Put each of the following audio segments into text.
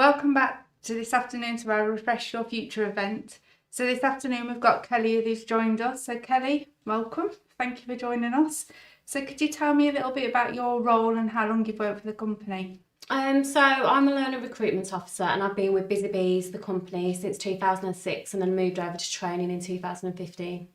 Welcome back to this afternoon to our Refresh Your Future event. So this afternoon we've got Kelly who's joined us. So Kelly, welcome. Thank you for joining us. So could you tell me a little bit about your role and how long you've worked for the company? So I'm a learner recruitment officer and I've been with Busy Bees, the company, since 2006 and then moved over to training in 2015.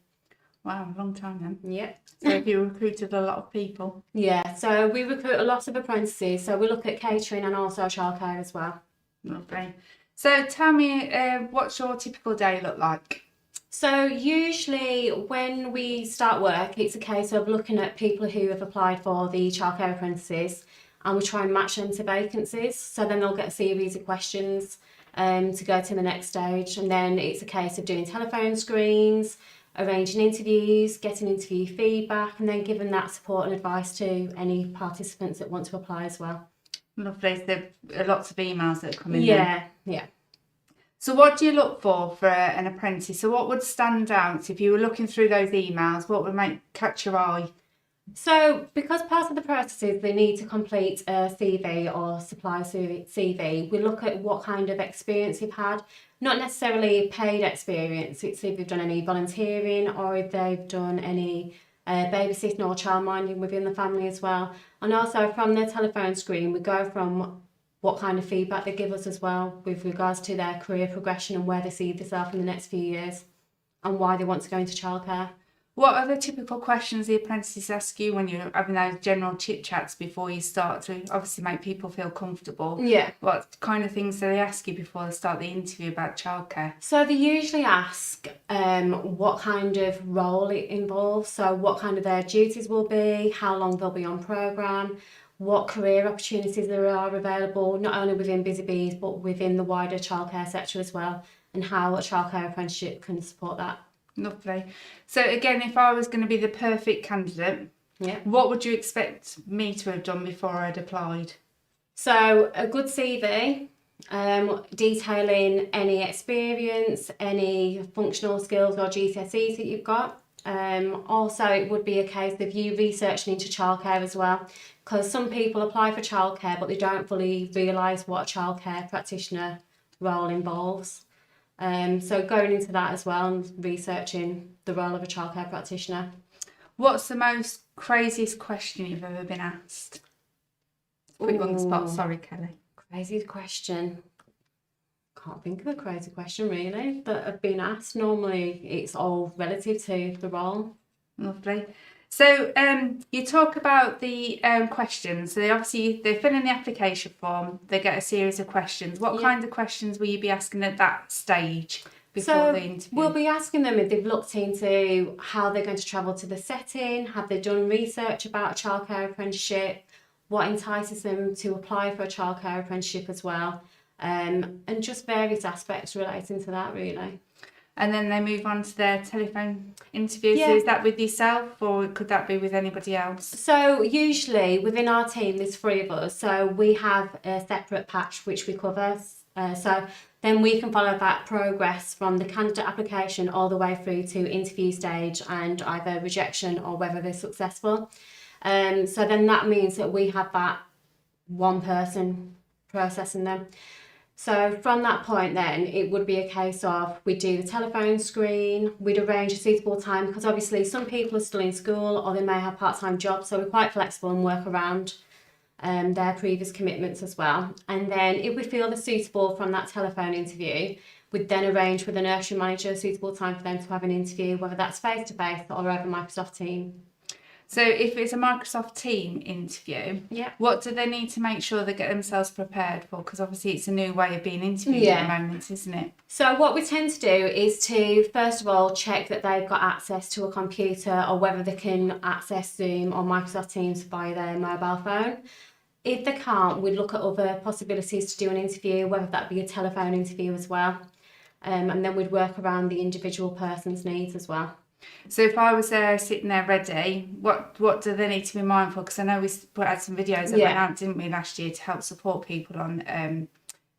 Wow, a long time then. Yeah. So have you recruited a lot of people? Yeah, so we recruit a lot of apprentices, so we look at catering and also childcare as well. Lovely. So tell me, what's your typical day look like? So usually when we start work, it's a case of looking at people who have applied for the childcare apprentices and we try and match them to vacancies. So then they'll get a series of questions to go to the next stage. And then it's a case of doing telephone screens, arranging interviews, getting interview feedback, and then giving that support and advice to any participants that want to apply as well. Lovely. So there are lots of emails that come in. Yeah. So what do you look for an apprentice? So what would stand out if you were looking through those emails? What would catch your eye? So because part of the processes, they need to complete a CV or supply CV, we look at what kind of experience you've had, not necessarily paid experience. It's if they've done any volunteering or if they've done any babysitting or childminding within the family as well. And also from their telephone screen, we go from what kind of feedback they give us as well with regards to their career progression and where they see themselves in the next few years and why they want to go into childcare. What are the typical questions the apprentices ask you when you're having those general chit chats before you start to obviously make people feel comfortable? Yeah. What kind of things do they ask you before they start the interview about childcare? So they usually ask what kind of role it involves, so what kind of their duties will be, how long they'll be on programme, what career opportunities there are available, not only within Busy Bees but within the wider childcare sector as well, and how a childcare apprenticeship can support that. Lovely. So again, if I was going to be the perfect candidate, what would you expect me to have done before I'd applied? So a good CV, detailing any experience, any functional skills or GCSEs that you've got. Also, it would be a case of you researching into childcare as well, because some people apply for childcare but they don't fully realise what a childcare practitioner role involves. So going into that as well and researching the role of a childcare practitioner. What's the most craziest question you've ever been asked? Put you on the spot, sorry Kelly. Craziest question. Can't think of a crazy question really that I've been asked. Normally it's all relative to the role. Lovely. So you talk about the questions. So they fill in the application form, they get a series of questions. What kind of questions will you be asking at that stage before the interview? We'll be asking them if they've looked into how they're going to travel to the setting, have they done research about a childcare apprenticeship, what entices them to apply for a childcare apprenticeship as well, and just various aspects relating to that really. And then they move on to their telephone interview. Yeah. So is that with yourself or could that be with anybody else? So usually within our team there's 3 of us. So we have a separate patch which we cover. So then we can follow that progress from the candidate application all the way through to interview stage and either rejection or whether they're successful. So then that means that we have that one person processing them. So from that point then, it would be a case of we'd do the telephone screen, we'd arrange a suitable time because obviously some people are still in school or they may have part-time jobs, so we're quite flexible and work around their previous commitments as well. And then if we feel they're suitable from that telephone interview, we'd then arrange with the nursery manager a suitable time for them to have an interview, whether that's face-to-face or over Microsoft Teams. So if it's a Microsoft Team interview, what do they need to make sure they get themselves prepared for? Because obviously it's a new way of being interviewed at the moment, isn't it? So what we tend to do is to, first of all, check that they've got access to a computer or whether they can access Zoom or Microsoft Teams via their mobile phone. If they can't, we'd look at other possibilities to do an interview, whether that be a telephone interview as well. And then we'd work around the individual person's needs as well. So if I was there sitting there ready, what do they need to be mindful? Because I know we had some videos that went out, didn't we, last year to help support people on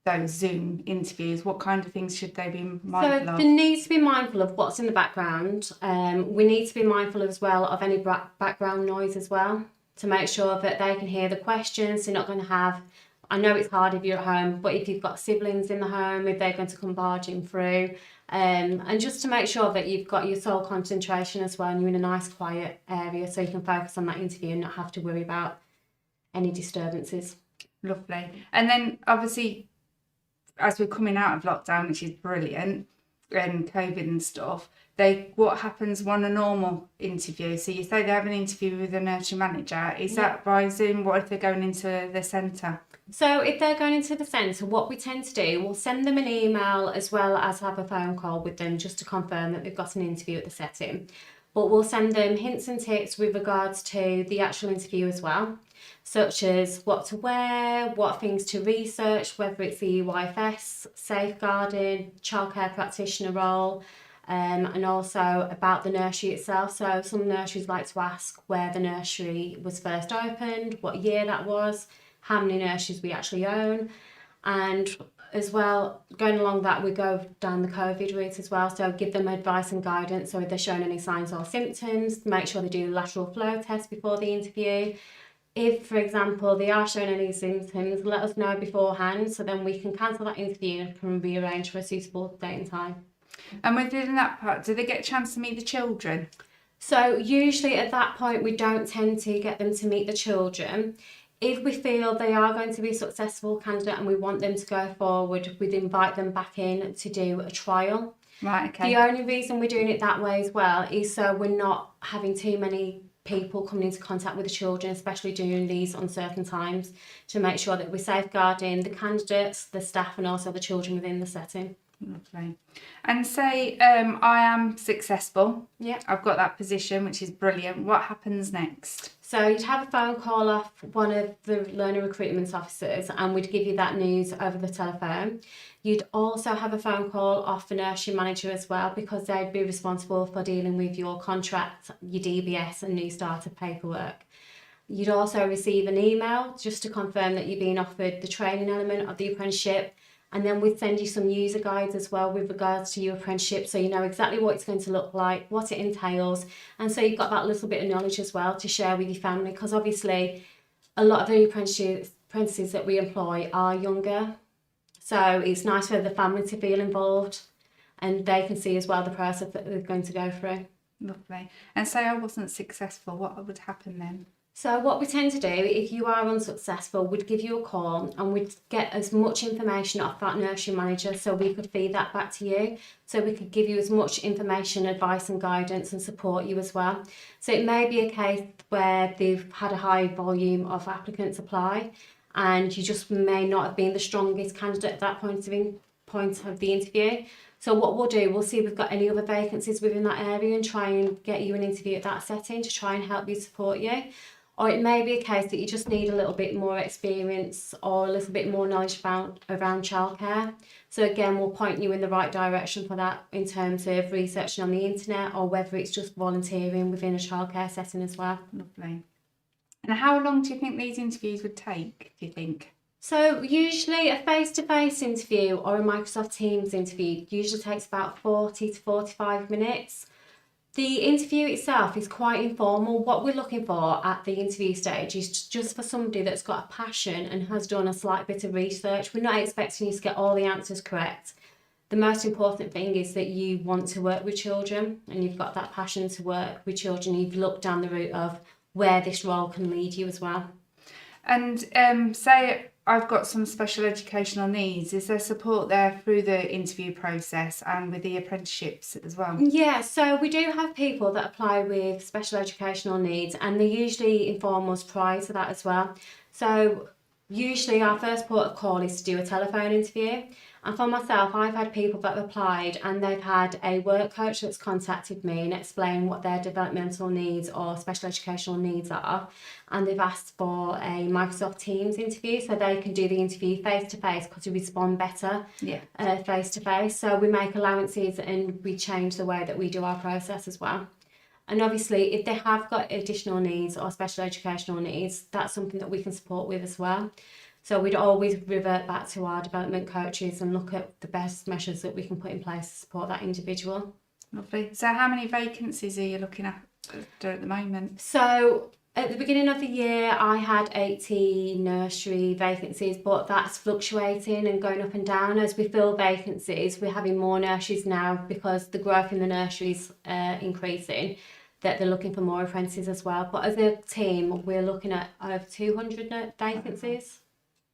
those Zoom interviews. What kind of things should they be mindful of? So they need to be mindful of what's in the background. We need to be mindful as well of any background noise as well to make sure that they can hear the questions. They're not going to have I know it's hard if you're at home, but if you've got siblings in the home, if they're going to come barging through, and just to make sure that you've got your sole concentration as well, and you're in a nice quiet area so you can focus on that interview and not have to worry about any disturbances. Lovely. And then obviously, as we're coming out of lockdown, which is brilliant, and COVID and stuff, what happens on a normal interview? So you say they have an interview with a nursery manager. Is that by Zoom? What if they're going into the centre? So if they're going into the centre, what we tend to do, we'll send them an email as well as have a phone call with them just to confirm that they've got an interview at the setting. But we'll send them hints and tips with regards to the actual interview as well, such as what to wear, what things to research, whether it's the EYFS, safeguarding, childcare practitioner role, and also about the nursery itself. So some nurseries like to ask where the nursery was first opened, what year that was, how many nurseries we actually own, and as well, going along that, we go down the COVID route as well. So give them advice and guidance. So if they're showing any signs or symptoms, make sure they do a lateral flow test before the interview. If, for example, they are showing any symptoms, let us know beforehand so then we can cancel that interview and can rearrange for a suitable date and time. And within that part, do they get a chance to meet the children? So usually at that point, we don't tend to get them to meet the children. If we feel they are going to be a successful candidate and we want them to go forward, we'd invite them back in to do a trial. Right, okay. The only reason we're doing it that way as well is so we're not having too many people coming into contact with the children, especially during these uncertain times, to make sure that we're safeguarding the candidates, the staff, and also the children within the setting. Lovely. And say I am successful. Yeah. I've got that position, which is brilliant. What happens next? So you'd have a phone call off one of the learner recruitment officers and we'd give you that news over the telephone. You'd also have a phone call off the nursery manager as well, because they'd be responsible for dealing with your contract, your DBS and new starter paperwork. You'd also receive an email just to confirm that you're being offered the training element of the apprenticeship. And then we'd send you some user guides as well with regards to your apprenticeship, so you know exactly what it's going to look like, what it entails. And so you've got that little bit of knowledge as well to share with your family, because obviously a lot of the apprentices that we employ are younger. So it's nice for the family to feel involved and they can see as well the process that they're going to go through. Lovely. And say I wasn't successful, what would happen then? So what we tend to do, if you are unsuccessful, we'd give you a call and we'd get as much information off that nursery manager so we could feed that back to you. So we could give you as much information, advice and guidance and support you as well. So it may be a case where they've had a high volume of applicants apply and you just may not have been the strongest candidate at that point of the interview. So what we'll do, we'll see if we've got any other vacancies within that area and try and get you an interview at that setting to try and help you, support you. Or it may be a case that you just need a little bit more experience or a little bit more knowledge around childcare. So again, we'll point you in the right direction for that in terms of researching on the internet or whether it's just volunteering within a childcare setting as well. Lovely. And how long do you think these interviews would take, do you think? So usually a face-to-face interview or a Microsoft Teams interview usually takes about 40 to 45 minutes. The interview itself is quite informal. What we're looking for at the interview stage is just for somebody that's got a passion and has done a slight bit of research. We're not expecting you to get all the answers correct. The most important thing is that you want to work with children and you've got that passion to work with children. You've looked down the route of where this role can lead you as well. And say I've got some special educational needs. Is there support there through the interview process and with the apprenticeships as well? Yeah, so we do have people that apply with special educational needs and they usually inform us prior to that as well. So usually our first port of call is to do a telephone interview. And for myself, I've had people that have applied and they've had a work coach that's contacted me and explained what their developmental needs or special educational needs are. And they've asked for a Microsoft Teams interview so they can do the interview face-to-face because we respond better face-to-face. So we make allowances and we change the way that we do our process as well. And obviously, if they have got additional needs or special educational needs, that's something that we can support with as well. So we'd always revert back to our development coaches and look at the best measures that we can put in place to support that individual. Lovely. So how many vacancies are you looking at the moment? So At the beginning of the year, I had 80 nursery vacancies, but that's fluctuating and going up and down. As we fill vacancies, we're having more nurseries now because the growth in the nurseries increasing, that they're looking for more apprentices as well. But as a team, we're looking at over 200 vacancies.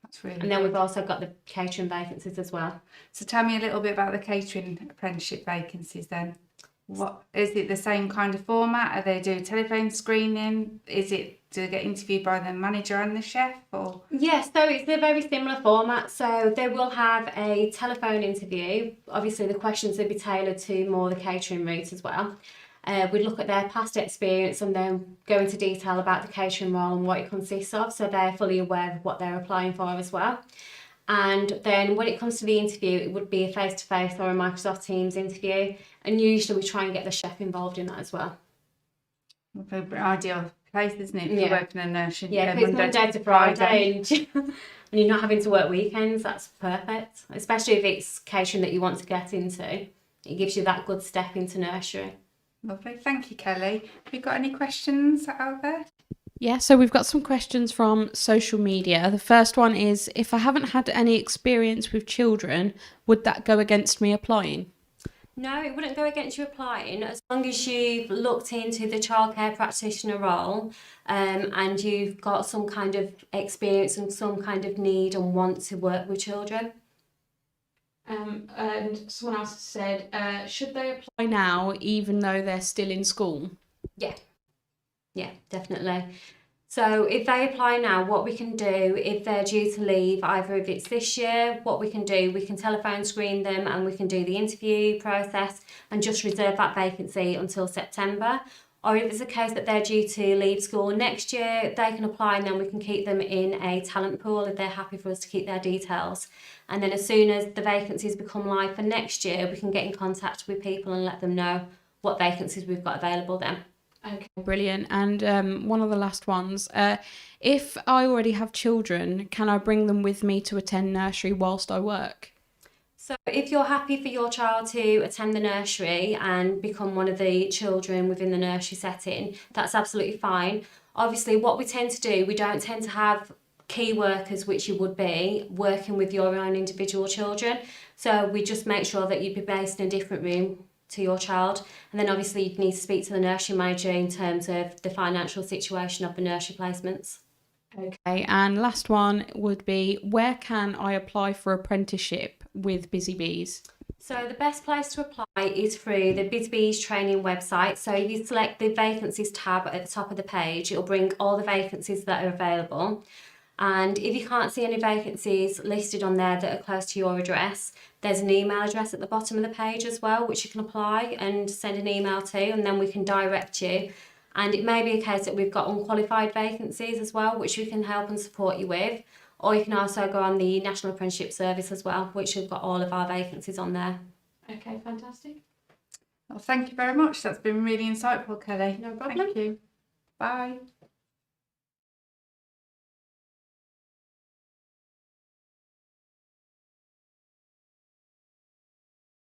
That's really And then good. we've also got the catering vacancies as well. So tell me a little bit about the catering apprenticeship vacancies then. What is it, the same kind of format? Are they doing telephone screening? Is it to get interviewed by the manager and the chef, or? Yes, so it's a very similar format. So they will have a telephone interview. Obviously, the questions will be tailored to more the catering route as well. We'd look at their past experience and then go into detail about the catering role and what it consists of, so they're fully aware of what they're applying for as well. And then when it comes to the interview, it would be a face-to-face or a Microsoft Teams interview. And usually we try and get the chef involved in that as well. Ideal place, isn't it, for Yeah. working in a nursery? Yeah, if it's Monday to Friday and you're not having to work weekends, that's perfect. Especially if it's catering that you want to get into. It gives you that good step into nursery. Lovely. Thank you, Kelly. Have you got any questions out there? Yeah, so we've got some questions from social media. The first one is, if I haven't had any experience with children, would that go against me applying? No, it wouldn't go against you applying as long as you've looked into the childcare practitioner role and you've got some kind of experience and some kind of need and want to work with children. And someone else said, should they apply now even though they're still in school? Yeah, definitely. So if they apply now, what we can do, if they're due to leave, either if it's this year, what we can do, we can telephone screen them and we can do the interview process and just reserve that vacancy until September. Or if it's a case that they're due to leave school next year, they can apply and then we can keep them in a talent pool if they're happy for us to keep their details. And then as soon as the vacancies become live for next year, we can get in contact with people and let them know what vacancies we've got available then. Okay, brilliant. And one of the last ones, if I already have children, can I bring them with me to attend nursery whilst I work? So if you're happy for your child to attend the nursery and become one of the children within the nursery setting, that's absolutely fine. Obviously, what we tend to do, we don't tend to have key workers, which you would be, working with your own individual children. So we just make sure that you'd be based in a different room to your child, and then obviously you'd need to speak to the nursery manager in terms of the financial situation of the nursery placements. Okay, and last one would be, where can I apply for apprenticeship with Busy Bees? So the best place to apply is through the Busy Bees training website. So if you select the vacancies tab at the top of the page, it'll bring all the vacancies that are available. And if you can't see any vacancies listed on there that are close to your address, there's an email address at the bottom of the page as well, which you can apply and send an email to, and then we can direct you. And it may be a case that we've got unqualified vacancies as well, which we can help and support you with. Or you can also go on the National Apprenticeship Service as well, which have got all of our vacancies on there. Okay, fantastic. Well, thank you very much. That's been really insightful, Kelly. No problem. Thank you. Bye.